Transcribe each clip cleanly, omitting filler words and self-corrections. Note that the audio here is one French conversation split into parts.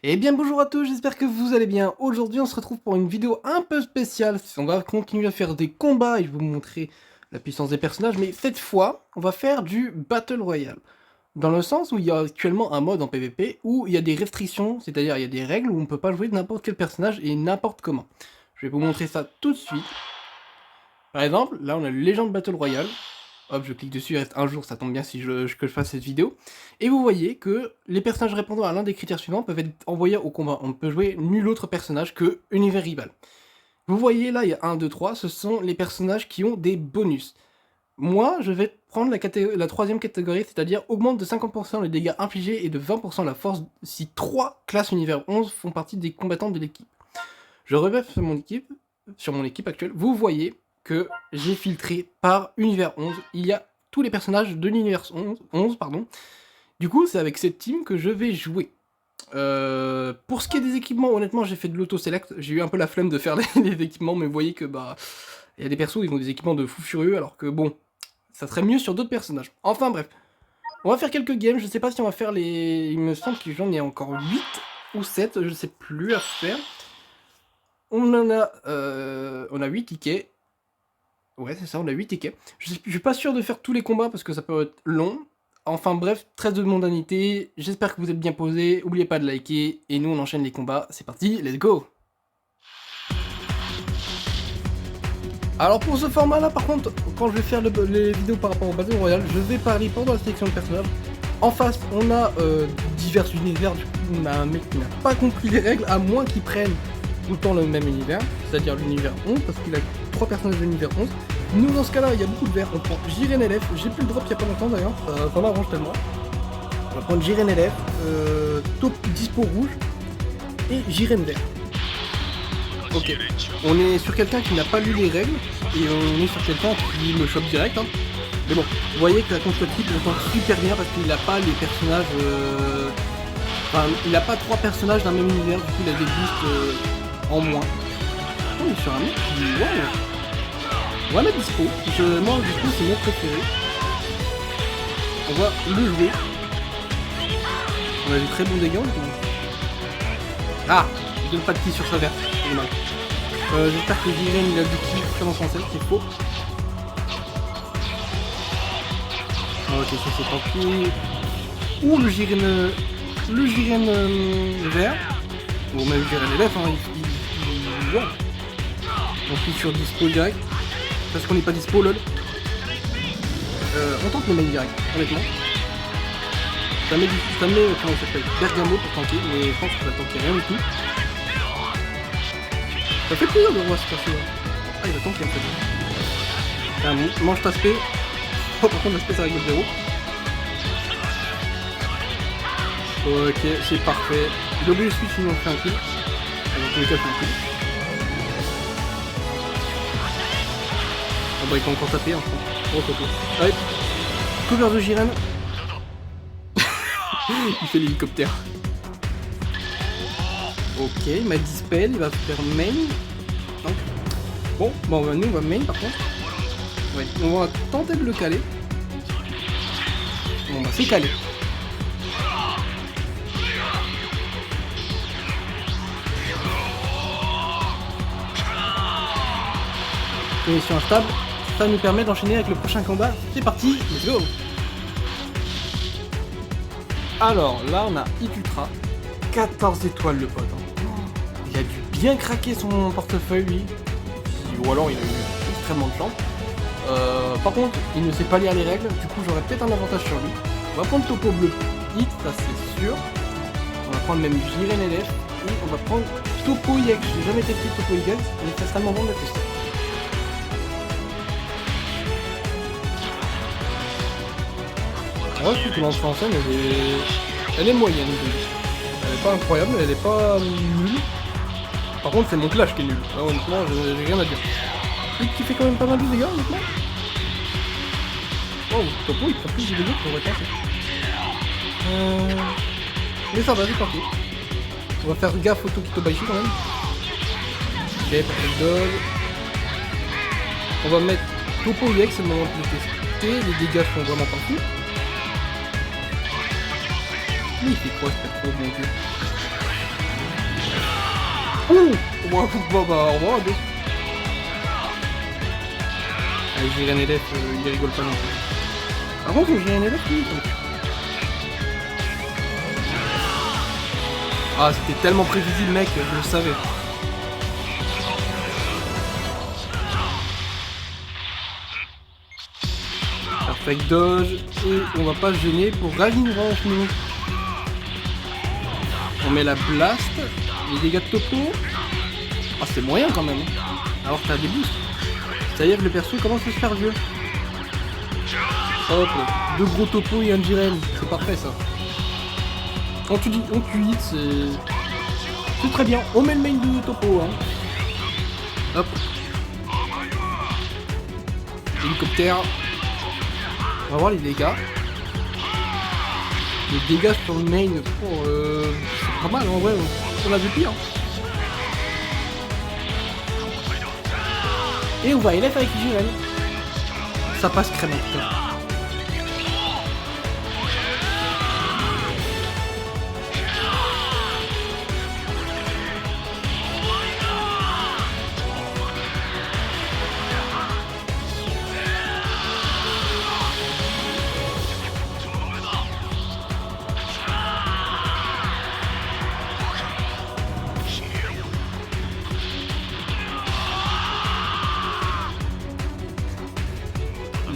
Eh bien bonjour à tous, j'espère que vous allez bien. Aujourd'hui on se retrouve pour une vidéo un peu spéciale. On va continuer à faire des combats et je vais vous montrer la puissance des personnages, mais cette fois on va faire du Battle Royale. Dans le sens où il y a actuellement un mode en PvP où il y a des restrictions, c'est-à-dire il y a des règles où on ne peut pas jouer n'importe quel personnage et n'importe comment. Je vais vous montrer ça tout de suite. Par exemple, là on a le Légende Battle Royale. Hop, je clique dessus, il reste un jour, ça tombe bien si que je fasse cette vidéo. Et vous voyez que les personnages répondant à l'un des critères suivants peuvent être envoyés au combat. On ne peut jouer nul autre personnage que Univers Rival. Vous voyez là, il y a 1, 2, 3, ce sont les personnages qui ont des bonus. Moi, je vais prendre la troisième catégorie, c'est-à-dire augmente de 50% les dégâts infligés et de 20% la force si 3 classes Univers 11 font partie des combattants de l'équipe. Je reviens sur mon équipe actuelle, vous voyez que j'ai filtré par univers 11. Il y a tous les personnages de l'univers 11, pardon. Du coup, c'est avec cette team que je vais jouer. Pour ce qui est des équipements, honnêtement, j'ai fait de l'auto-select. J'ai eu un peu la flemme de faire les équipements, mais vous voyez que bah, il y a des persos, ils ont des équipements de fou furieux, alors que bon, ça serait mieux sur d'autres personnages. Enfin bref, on va faire quelques games. Je sais pas si on va faire les. Il me semble que j'en ai encore 8 ou 7, je sais plus à faire. On a 8 tickets. Ouais, c'est ça, on a 8 tickets. Je suis pas sûr de faire tous les combats parce que ça peut être long. Enfin bref, 13 de mondanité. J'espère que vous êtes bien posés. N'oubliez pas de liker. Et nous, on enchaîne les combats. C'est parti, let's go! Alors pour ce format-là, par contre, quand je vais faire les vidéos par rapport au Battle Royale, je vais parler pendant la sélection de personnages. En face, on a divers univers. Du coup, on a un mec qui n'a pas compris les règles, à moins qu'il prenne tout le temps le même univers, c'est-à-dire l'univers 11, parce qu'il a 3 personnages de l'univers 11. Nous, dans ce cas-là, il y a beaucoup de verts. On prend Jiren LF. J'ai plus le drop il y a pas longtemps d'ailleurs, ça m'arrange tellement. On va prendre Jiren LF, top dispo rouge et Jiren vert. Ok, on est sur quelqu'un qui n'a pas lu les règles et on est sur quelqu'un qui me chope direct. Hein. Mais bon, vous voyez que la contre-type entend super bien parce qu'il n'a pas les personnages. Enfin, il n'a pas 3 personnages d'un même univers, du coup il a des boosts en moins. Oh, il est sur un mec qui. Wow. On va mettre dispo. Moi, dispo, c'est mon préféré. On va le jouer. On a des très bons dégâts. Ah, il donne pas de ki sur sa verte. C'est dommage. J'espère que Jiren il a du ki sur son set, c'est faux. Ok, ça c'est tranquille. Ouh, le Jiren vert. Bon, même Jiren LF, hein, il ouais. On clique sur dispo direct. Parce qu'on n'est pas dispo, lol. On tente le main direct, honnêtement. Ça met, comment ça s'appelle, Bergamo pour tanker, mais je pense que ça va tanker rien du tout. Ça fait plaisir de voir ce perso. Ah, il va tanker en fait. Ah, mange ta spé. Oh, par contre, l'aspect ça règle 0. Ok, c'est parfait. J'ai oublié le switch, sinon on fait un kill. Dans tous les cas, je fais un kill. Ah bah, il peut encore taper, hein, je pense. Oh, photo. Allez, cover de Jiren. Il fait l'hélicoptère. Ok, il m'a dispel, il va faire main. Non. Bon, nous on va main par contre. Ouais, on va tenter de le caler. Bon bah c'est calé. Connexion instable, ça nous permet d'enchaîner avec le prochain combat. C'est parti, let's go! Alors là on a Ikutra, 14 étoiles le pote. Hein. Il a dû bien craquer son portefeuille lui. Ou alors il a eu extrêmement de chance. Par contre, il ne sait pas lire les règles, du coup j'aurais peut-être un avantage sur lui. On va prendre Topo bleu hit, ça c'est sûr. On va prendre même Jiren LF et on va prendre Topo IX. J'ai jamais testé Topo IX, mais c'est extrêmement bon de la tester. Ouais, je trouve que l'entrée en scène elle est moyenne. Elle est pas incroyable, elle est pas nulle. Par contre, c'est mon clash qui est nul. Là, honnêtement, j'ai rien à dire. Et qui fait quand même pas mal de dégâts, honnêtement. Oh, Topo il prend plus de dégâts que j'aurais pensé. Mais ça va, c'est parti. On va faire gaffe au Tokito Baishi quand même. Ok, perfect dog. On va mettre Topo IX, c'est le moment de le tester. Les dégâts sont vraiment partout. Mais il fait quoi ce perso, mon dieu? Bon, bah, au revoir, deux. Allez, Jiren LF, il rigole pas non plus. Par contre, Jiren LF, oui, donc. Ah, c'était tellement prévisible, mec, je le savais. Perfect dodge, et on va pas se gêner pour Rising Range, nous. On met la blast, les dégâts de topo. Ah, c'est moyen quand même. Alors t'as des boosts. C'est-à-dire que le perso commence à se faire vieux. Hop, deux gros topos et un Jiren, c'est parfait ça. Quand tu dis on hit, c'est très bien. On met le main de topo, hein. Hop. Hélicoptère. On va voir les dégâts. Les dégâts sur le main, c'est pas mal en vrai, on a vu pire. Et on va LF avec Jiren. Ça passe crème en tout cas.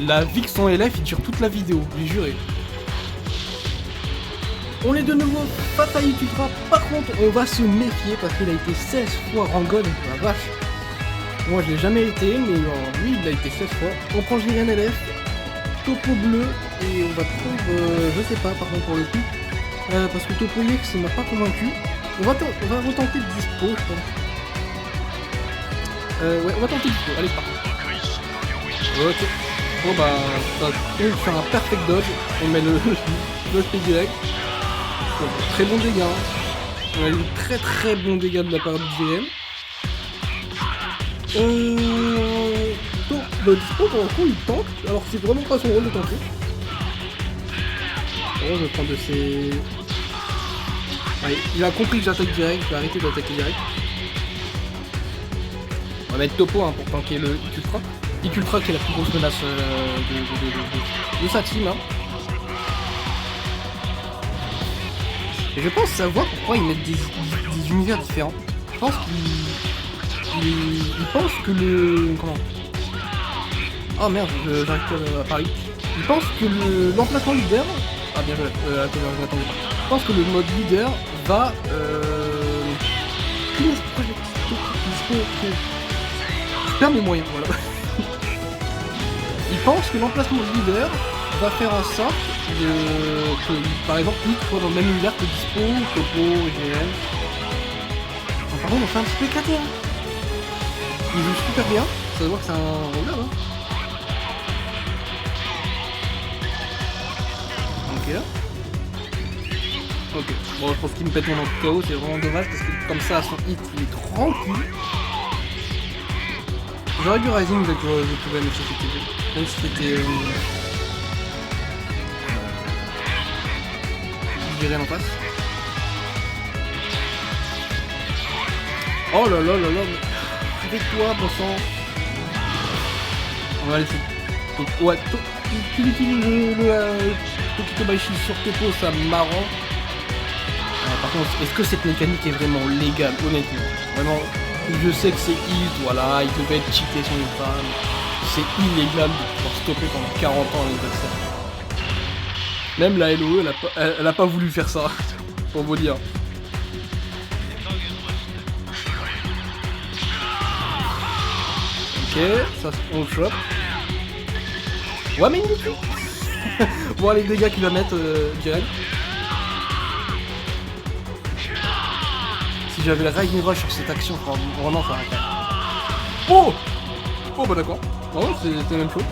La Vix en LF, il dure toute la vidéo, j'ai juré. On est de nouveau face à Ikutra. Par contre, on va se méfier parce qu'il a été 16 fois Rangon. La vache. Moi, je l'ai jamais été, mais lui, il a été 16 fois. On prend Jiren LF, Topo bleu, et on va prendre, je sais pas, par contre, pour le coup. Parce que Topo EX m'a pas convaincu. On va retenter le dispo, je pense. Ouais, on va tenter le dispo. Allez, c'est parti. Ok. Bon bah, on fait un perfect dodge, on met le speed direct. Donc, très bon dégât. On a eu très bon dégât de la part de Jiren. Donc, le dispo pour le coup il tente, alors c'est vraiment pas son rôle de tenter. Bon, je vais prendre de ses... Allez, il a compris que j'attaque direct, je vais arrêter d'attaquer direct. On va mettre Topo hein, pour tanker le Ikultra. Ikultra qui est la plus grosse menace de sa team. Hein. Et je pense savoir pourquoi ils mettent des univers différents. Je pense qu'ils pensent que le... Comment? Oh merde, j'arrive pas à parler. Ils pensent que l'emplacement leader... Ah bien joué, attendez pas. Je pense que le mode leader va... Je perds mes moyens, voilà. Il pense que l'emplacement de leader va faire en sorte que par exemple, Nick soit dans le même univers que Dispo, Topo, GN. Par contre, on fait un petit peu éclaté. Hein. Il joue super bien, ça se voit que c'est un roller. Hein. Ok. Ok. Bon, je pense qu'il me pète mon anti-KO, c'est vraiment dommage parce que comme ça, son hit, il est tranquille. J'aurais dû Rising dès que je pouvais, mais même si c'était Jiren en face. Oh là là là là, avec toi, bon sang. On va laisser. Ouais, tu utilises le Tokito Baishi sur Topo, ça marrant. Par contre, est-ce que cette mécanique est vraiment légale, honnêtement? Vraiment. Je sais que c'est hit, voilà, il devait être cheaté son ultra, c'est illégal de pouvoir stopper pendant 40 ans l'adversaire. Même la LOE, elle a pas voulu faire ça, pour vous dire. Ok, ça on le chope. Ouais mais il est tout. Voir les dégâts qu'il va mettre, Jiren. Si j'avais le Rising Rush sur cette action, vraiment ça arrête. Oh! Oh bah d'accord. Oh, c'était la même chose.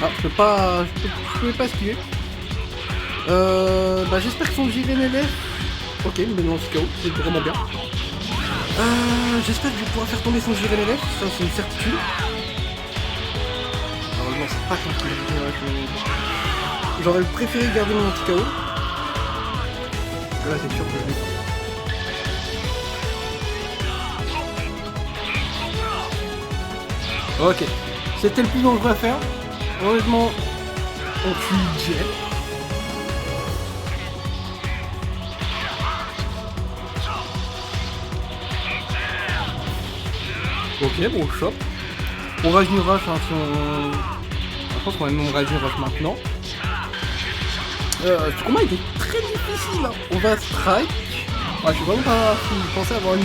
Ah, je peux pas esquiver. Bah j'espère que son Jiren LF. Ok, il me donne anti-KO, c'est vraiment bien. J'espère que je vais pouvoir faire tomber son Jiren LF, ça c'est une certitude. Malheureusement c'est pas comme ça. J'aurais préféré garder mon anti-KO. Là, c'est sûr que je l'ai pas. Ok. C'était le plus dangereux à faire. Honnêtement, on tue Jiren. Ok, bon, chop. On rage une rush, hein, si on... Je pense qu'on va même rage une rush maintenant. Ce combat était très difficile. Hein. On va strike. Ah, je suis vraiment pas pensé avoir une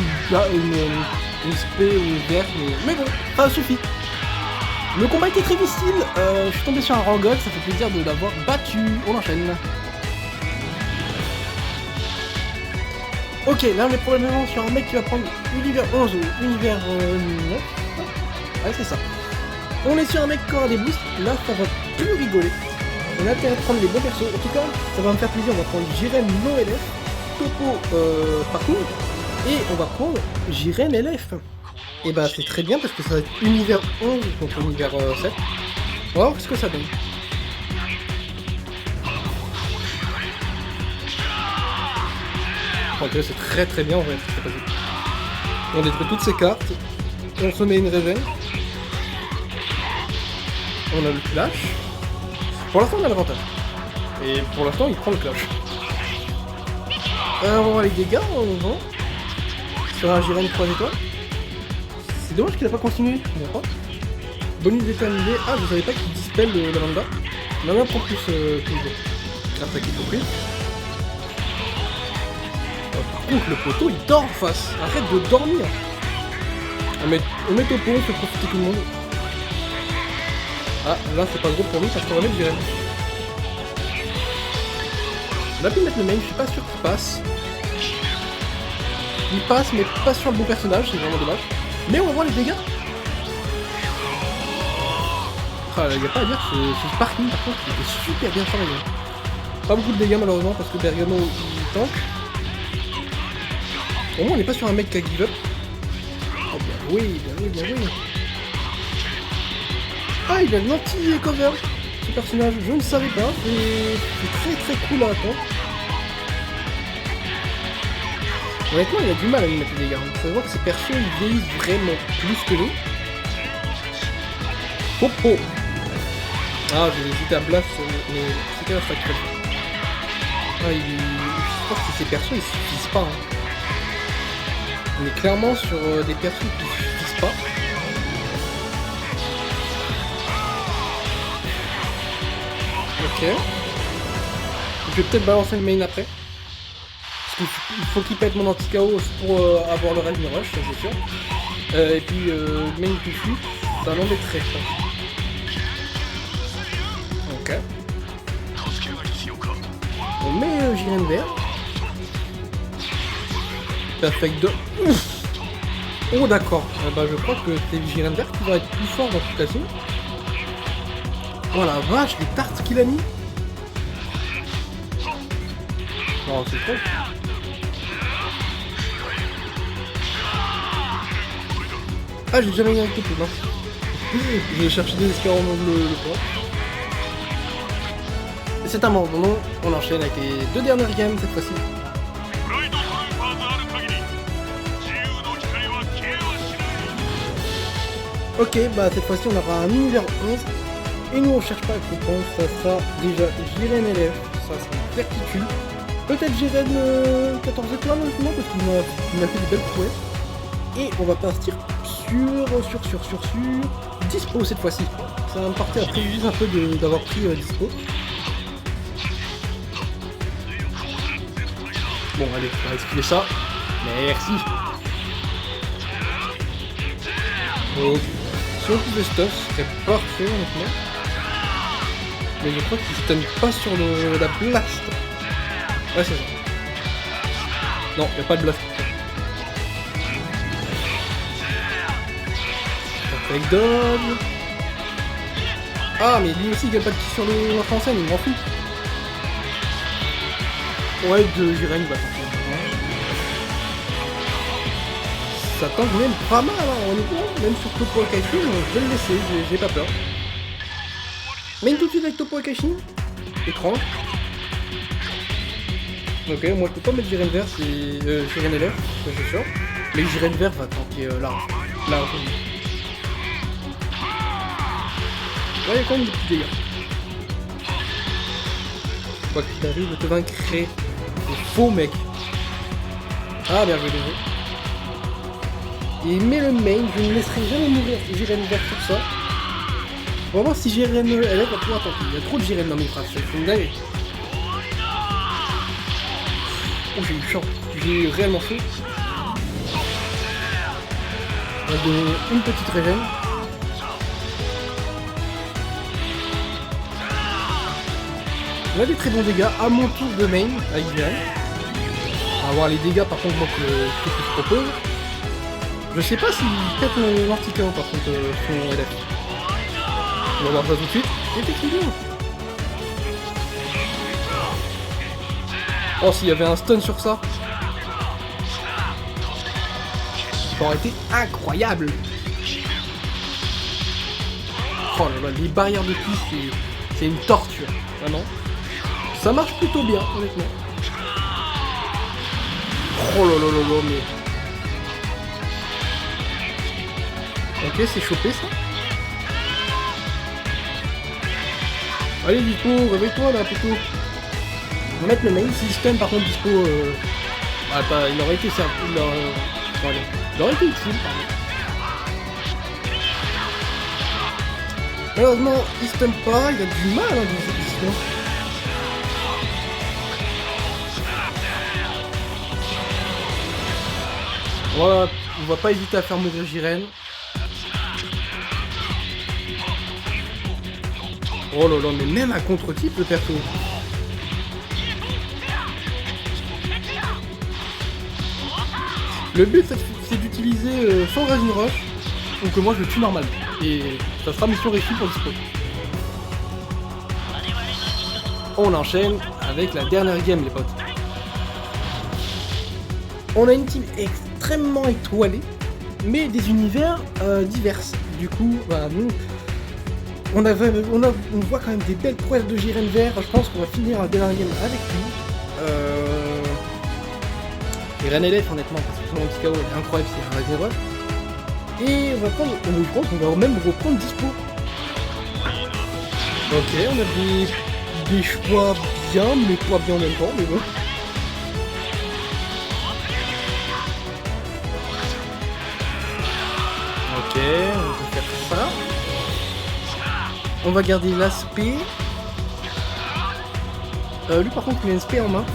spé ou une verte, mais bon, ça suffit. Le combat était très difficile. Je suis tombé sur un Rangok, ça fait plaisir de l'avoir battu. On enchaîne. Ok, là on est probablement sur un mec qui va prendre univers 11 ou univers 9. Ouais, c'est ça. On est sur un mec qui aura des boosts. Là, ça va plus rigoler. On a intérêt de prendre les bons persos. En tout cas, ça va me faire plaisir. On va prendre Jiren no LF, Topo partout. Et on va prendre Jiren LF. Et bah, c'est très bien parce que ça va être univers 11 contre univers 7. On va voir ce que ça donne. Ok, c'est très bien en vrai. On détruit toutes ces cartes. On se met une régène. On a le clash. Pour l'instant, on a l'avantage. Et pour l'instant, il prend le clash. On va voir les dégâts, on va. Sur un Jiren 3 étoiles. C'est dommage qu'il n'a pas continué. Bonus déterminé. Ah, je savais pas qu'il dispelle la lambda. On en apprend plus toujours. Grâce à qui compris. Par contre, le poteau, il dort en face. Arrête de dormir. On met Topo, on fait profiter tout le monde. Ah, là c'est pas gros pour nous parce qu'on va mettre Jiren. On a pu mettre le main, je suis pas sûr qu'il passe. Il passe, mais pas sur le bon personnage, c'est vraiment dommage. Mais on va voir les dégâts. Ah, il n'y a pas à dire, ce Sparking par contre, il était super bien travaillé. Pas beaucoup de dégâts malheureusement parce que Bergamo il tank. Au moins on n'est pas sur un mec qui a give up. Oh bien oui, bien oui. Ah, il a le anti-cover, ce personnage, je ne savais pas, c'est très cool à attendre. Honnêtement, il a du mal à lui mettre les dégâts. Ça se voit que ces persos, ils vieillissent vraiment plus que nous. Popo. Ah, j'ai hésité à blast, mais c'était la facture. Ah, je pense que ces persos, ils suffisent pas. Hein. On est clairement sur des persos qui suffisent pas. Ok. Je vais peut-être balancer le main après. Parce qu'il faut qu'il pète mon anti-chaos pour avoir le rage rush, ça c'est sûr. Et puis main Pifu, ça l'embêterait ça. Ok. On met Jiren vert. Perfect 2. Ouf. Oh d'accord. Bah je crois que c'est Jiren vert qui va être plus fort dans ce cas-ci. Oh la vache, les tartes qu'il a mis. Non, c'est trop. Ah, j'ai jamais gagné avec tout, non. Je cherchais désespérément le point. C'est un mort, non. On enchaîne avec les deux dernières games cette fois-ci. Ok, bah cette fois-ci on aura un univers 11. Et nous on cherche pas à comprendre, ça sera déjà Jiren LF, ça c'est une certitude. Peut-être Jiren 14 étoiles honnêtement parce qu'il m'a fait des belles prouesses. Et on va partir sur Dispo cette fois-ci. Ça va me partir après juste un peu d'avoir pris Dispo. Bon allez, on va esquiver ça. Merci. Ok. Si on pouvait stuff, ce serait parfait honnêtement. Mais je crois qu'il stun pas sur la blast. Ouais c'est ça. Non, il n'y a pas de blast. Perfect dodge. Ah mais lui aussi il a pas de kill sur le français, mais il m'en fout. Ouais de Jiren il va sortir. Ça tente même pas mal hein, honnêtement, même sur Topo Akashi, je vais le laisser, j'ai pas peur. Mais tout de suite avec Topo Akashi, écran. Ok, moi je peux pas mettre Jiren vert, c'est Jiren LF, ça c'est sûr. Mais Jiren vert va tanker large. Large. Ouais, il y a quand même des petits dégâts. Quoi qu'il arrive, je te vaincrai. Le faux mec. Ah, bien joué, bien joué. Et mais le main, je ne laisserai jamais mourir Jiren vert pour ça. On va voir si Jiren LF va pouvoir tanker. Il y a trop de Jiren dans mes phrases, c'est une dingue. Oh, j'ai eu chaud. J'ai réellement chaud. On va donner une petite régène. On a des très bons dégâts à mon tour de main avec Jiren. On va voir les dégâts par contre moi que je propose. Je sais pas si peut-être l'anti-KO par contre son LF. On va voir ça tout de suite. Effectivement. Oh, s'il y avait un stun sur ça, ça aurait été incroyable. Oh là là, les barrières de ki, c'est une torture, vraiment. Ça marche plutôt bien, honnêtement. Oh là là là là, mais... Ok, c'est chopé ça. Allez Dispo, réveille-toi là plutôt. On va mettre le main, si stun par contre Dispo... Attends, il aurait été servi... Il aurait été utile, pardon. Malheureusement, il stun pas, il a du mal hein, dans cette mission. Voilà, on va pas hésiter à faire mourir Jiren. Oh là là, mais même à contre-type le perso. Le but c'est d'utiliser son Rising Rush, donc que moi je le tue normalement. Et ça sera mission réussie pour Dispo. On enchaîne avec la dernière game les potes. On a une team extrêmement étoilée, mais des univers divers. Du coup, voilà, nous, on voit quand même des belles prouesses de Jiren vert. Je pense qu'on va finir la dernière game avec lui. Jiren LF honnêtement, parce que son anti-KO est incroyable, c'est un Rising Rush. Et on va prendre, je pense qu'on va même reprendre Dispo. Ok, on a des choix bien, mais pas bien en même temps, mais bon. Ok, on peut faire ça. On va garder l'aspect. Lui par contre il a une spé en main.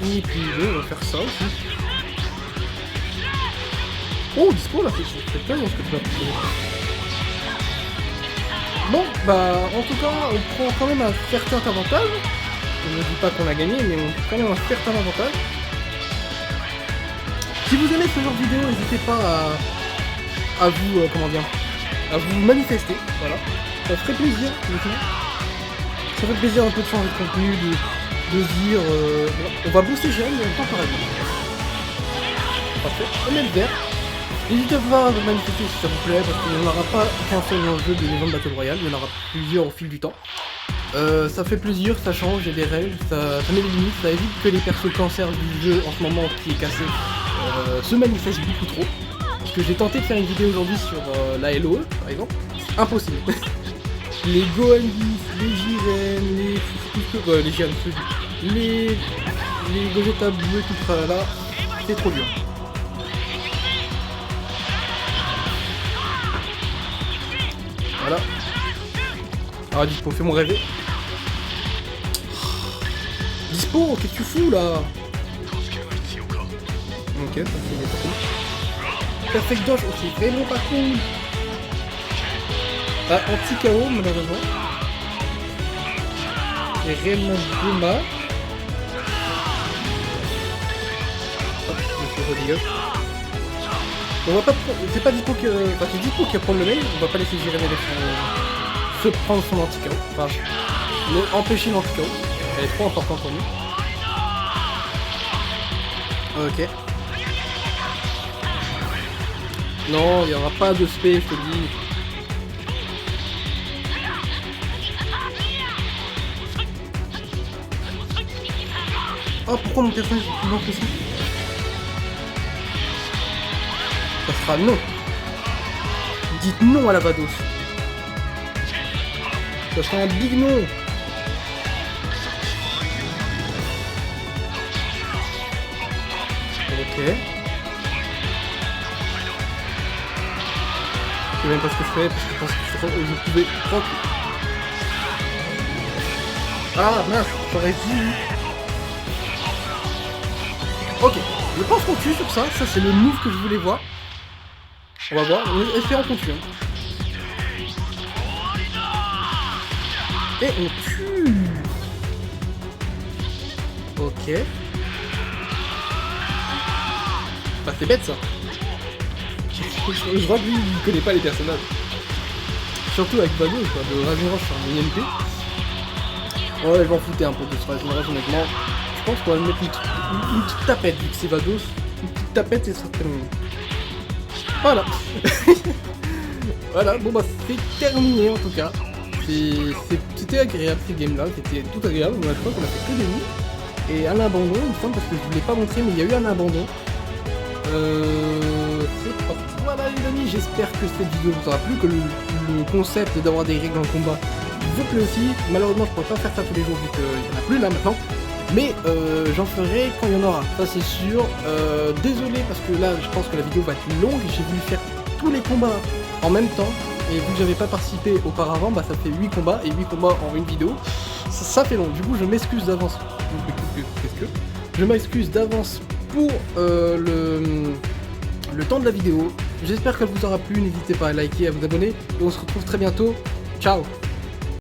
Et puis on va faire ça aussi. Oh Dispo là, c'est pas bien ce que tu m'as proposé. Bon bah en tout cas on prend quand même un certain avantage. Je ne dis pas qu'on a gagné mais on prend quand même un certain avantage. Si vous aimez ce genre de vidéo, n'hésitez pas à vous à vous manifester, voilà. Ça ferait plaisir, ça ferait plaisir un peu de changer de contenu, de se dire on va booster Jiren mais en même temps pareil. Parfait, on met le vert. N'hésitez pas à vous manifester si ça vous plaît, parce qu'il n'y en aura pas qu'un seul jeu de Legend Battle Royale, il y en aura plusieurs au fil du temps. Ça fait plaisir, ça change, il y a des règles, ça met des limites, ça évite que les persos cancer du jeu en ce moment qui est cassé se manifestent beaucoup trop. Parce que j'ai tenté de faire une vidéo aujourd'hui sur la LOE par exemple, impossible. Les Gohandis, les Jiren, les Jiren, les Gogeta bleus, tout ça là, c'est trop dur. Voilà. Ah Dispo, fais-moi rêver. Dispo, qu'est-ce que tu fous là? Ok, ça c'est pas cool. Perfect dodge aussi, vraiment pas cool. Ah, anti-KO malheureusement. C'est réellement dommage. Hop, je me redégage. On va pas prendre. C'est pas Dispo qui. Enfin, c'est Dispo qui va prendre le mail, on va pas laisser Jiren se prendre son anti-KO. Enfin, empêcher l'anti-KO. Elle est trop importante pour nous. Ok. Non, il n'y aura pas de spé, je te le dis. Oh, pourquoi mon personnage est plus lent que ça? Ça sera non. Dites non à la Vados. Ça sera un big non. Ok. Je sais même pas ce que je fais parce que je pense que je pouvais proc. Ah mince, j'aurais dû. Ok, je pense qu'on tue sur ça, ça c'est le move que je voulais voir. On va voir, espérons qu'on tue. Hein. Et on tue. Ok. Bah c'est bête ça. Je crois que lui il connaît pas les personnages. Surtout avec Vados quoi, de Ragnarok sur un IMP. Ouais je m'en foutais un peu de ce Ragnarok honnêtement. Je pense qu'on va mettre une petite tapette vu que c'est Vados. Une petite tapette et ça serait tellement... Voilà. Voilà, bon bah c'est terminé en tout cas. C'était agréable ces games là, c'était tout agréable. Je crois qu'on a fait que des nuits. Et un abandon, il me semble, parce que je ne l'ai pas montré, mais il y a eu un abandon. C'est parti. Voilà les amis, j'espère que cette vidéo vous aura plu, que le concept d'avoir des règles en combat vous plaît aussi. Malheureusement, je ne pourrais pas faire ça tous les jours vu qu'il n'y en a plus là maintenant. Mais j'en ferai quand il y en aura, ça c'est sûr. Désolé parce que là, je pense que la vidéo va être longue. J'ai voulu faire tous les combats en même temps. Et vu que j'avais pas participé auparavant, bah ça fait 8 combats et 8 combats en une vidéo. Ça fait long, du coup je m'excuse d'avance. Je m'excuse d'avance pour le temps de la vidéo. J'espère qu'elle vous aura plu, n'hésitez pas à liker, à vous abonner. Et on se retrouve très bientôt. Ciao.